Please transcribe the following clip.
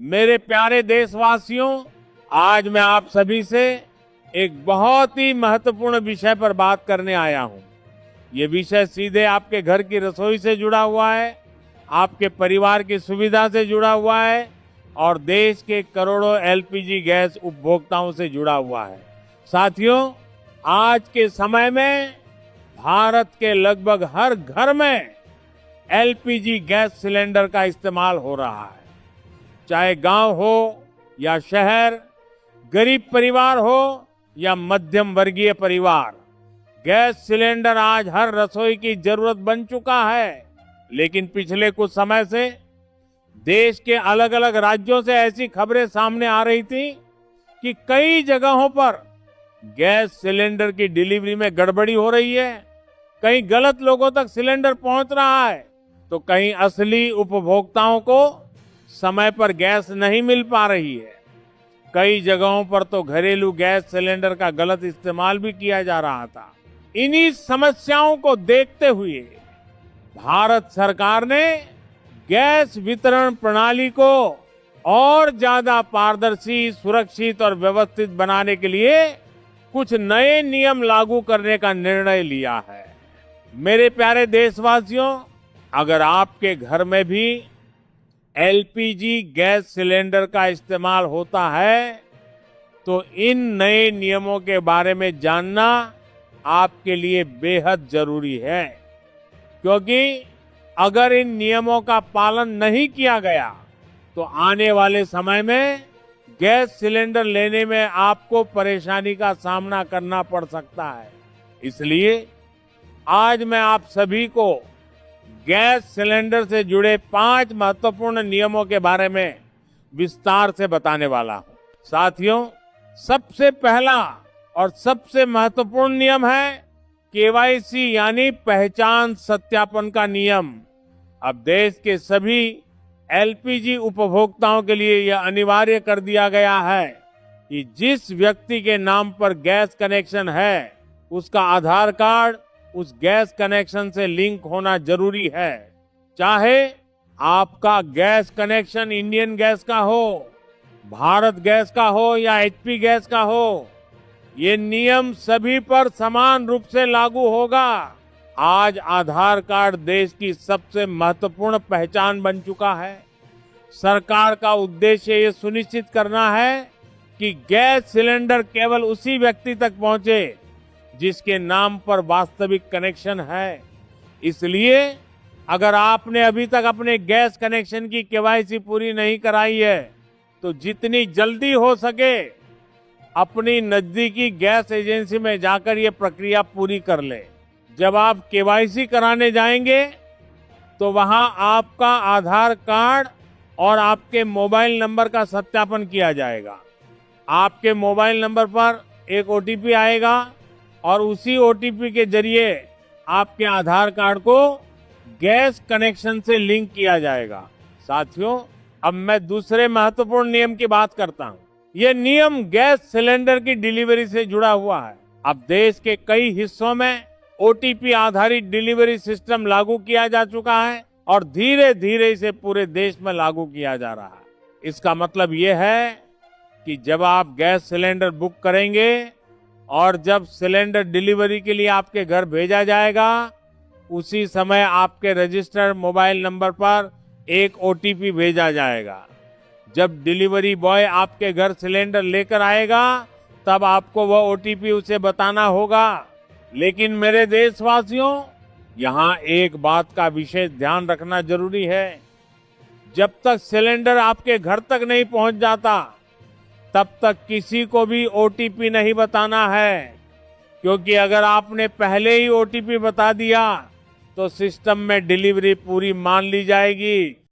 मेरे प्यारे देशवासियों, आज मैं आप सभी से एक बहुत ही महत्वपूर्ण विषय पर बात करने आया हूं। ये विषय सीधे आपके घर की रसोई से जुड़ा हुआ है, आपके परिवार की सुविधा से जुड़ा हुआ है और देश के करोड़ों एलपीजी गैस उपभोक्ताओं से जुड़ा हुआ है। साथियों, आज के समय में भारत के लगभग हर घर में एलपीजी गैस सिलेंडर का इस्तेमाल हो रहा है। चाहे गांव हो या शहर, गरीब परिवार हो या मध्यम वर्गीय परिवार, गैस सिलेंडर आज हर रसोई की जरूरत बन चुका है। लेकिन पिछले कुछ समय से देश के अलग अलग राज्यों से ऐसी खबरें सामने आ रही थी कि कई जगहों पर गैस सिलेंडर की डिलीवरी में गड़बड़ी हो रही है। कहीं गलत लोगों तक सिलेंडर पहुंच रहा है, तो कहीं असली उपभोक्ताओं को समय पर गैस नहीं मिल पा रही है। कई जगहों पर तो घरेलू गैस सिलेंडर का गलत इस्तेमाल भी किया जा रहा था। इन्हीं समस्याओं को देखते हुए भारत सरकार ने गैस वितरण प्रणाली को और ज्यादा पारदर्शी, सुरक्षित और व्यवस्थित बनाने के लिए कुछ नए नियम लागू करने का निर्णय लिया है। मेरे प्यारे देशवासियों, अगर आपके घर में भी एलपीजी गैस सिलेंडर का इस्तेमाल होता है, तो इन नए नियमों के बारे में जानना आपके लिए बेहद जरूरी है। क्योंकि अगर इन नियमों का पालन नहीं किया गया, तो आने वाले समय में गैस सिलेंडर लेने में आपको परेशानी का सामना करना पड़ सकता है। इसलिए आज मैं आप सभी को गैस सिलेंडर से जुड़े 5 महत्वपूर्ण नियमों के बारे में विस्तार से बताने वाला हूं। साथियों, सबसे पहला और सबसे महत्वपूर्ण नियम है केवाईसी यानी पहचान सत्यापन का नियम। अब देश के सभी एलपीजी उपभोक्ताओं के लिए यह अनिवार्य कर दिया गया है कि जिस व्यक्ति के नाम पर गैस कनेक्शन है, उसका आधार कार्ड उस गैस कनेक्शन से लिंक होना जरूरी है। चाहे आपका गैस कनेक्शन इंडियन गैस का हो, भारत गैस का हो या एचपी गैस का हो, ये नियम सभी पर समान रूप से लागू होगा। आज आधार कार्ड देश की सबसे महत्वपूर्ण पहचान बन चुका है। सरकार का उद्देश्य ये सुनिश्चित करना है कि गैस सिलेंडर केवल उसी व्यक्ति तक पहुंचे जिसके नाम पर वास्तविक कनेक्शन है। इसलिए अगर आपने अभी तक अपने गैस कनेक्शन की केवाईसी पूरी नहीं कराई है, तो जितनी जल्दी हो सके अपनी नजदीकी गैस एजेंसी में जाकर ये प्रक्रिया पूरी कर ले। जब आप केवाईसी कराने जाएंगे, तो वहां आपका आधार कार्ड और आपके मोबाइल नंबर का सत्यापन किया जाएगा। आपके मोबाइल नंबर पर एक ओटीपी आएगा और उसी ओटीपी के जरिए आपके आधार कार्ड को गैस कनेक्शन से लिंक किया जाएगा। साथियों, अब मैं दूसरे महत्वपूर्ण नियम की बात करता हूं। यह नियम गैस सिलेंडर की डिलीवरी से जुड़ा हुआ है। अब देश के कई हिस्सों में ओटीपी आधारित डिलीवरी सिस्टम लागू किया जा चुका है और धीरे धीरे इसे पूरे देश में लागू किया जा रहा है। इसका मतलब यह है कि जब आप गैस सिलेंडर बुक करेंगे और जब सिलेंडर डिलीवरी के लिए आपके घर भेजा जाएगा, उसी समय आपके रजिस्टर्ड मोबाइल नंबर पर एक ओटीपी भेजा जाएगा। जब डिलीवरी बॉय आपके घर सिलेंडर लेकर आएगा, तब आपको वह ओटीपी उसे बताना होगा। लेकिन मेरे देशवासियों, यहाँ एक बात का विशेष ध्यान रखना जरूरी है। जब तक सिलेंडर आपके घर तक नहीं पहुंच जाता, तब तक किसी को भी ओटीपी नहीं बताना है। क्योंकि अगर आपने पहले ही ओटीपी बता दिया, तो सिस्टम में डिलीवरी पूरी मान ली जाएगी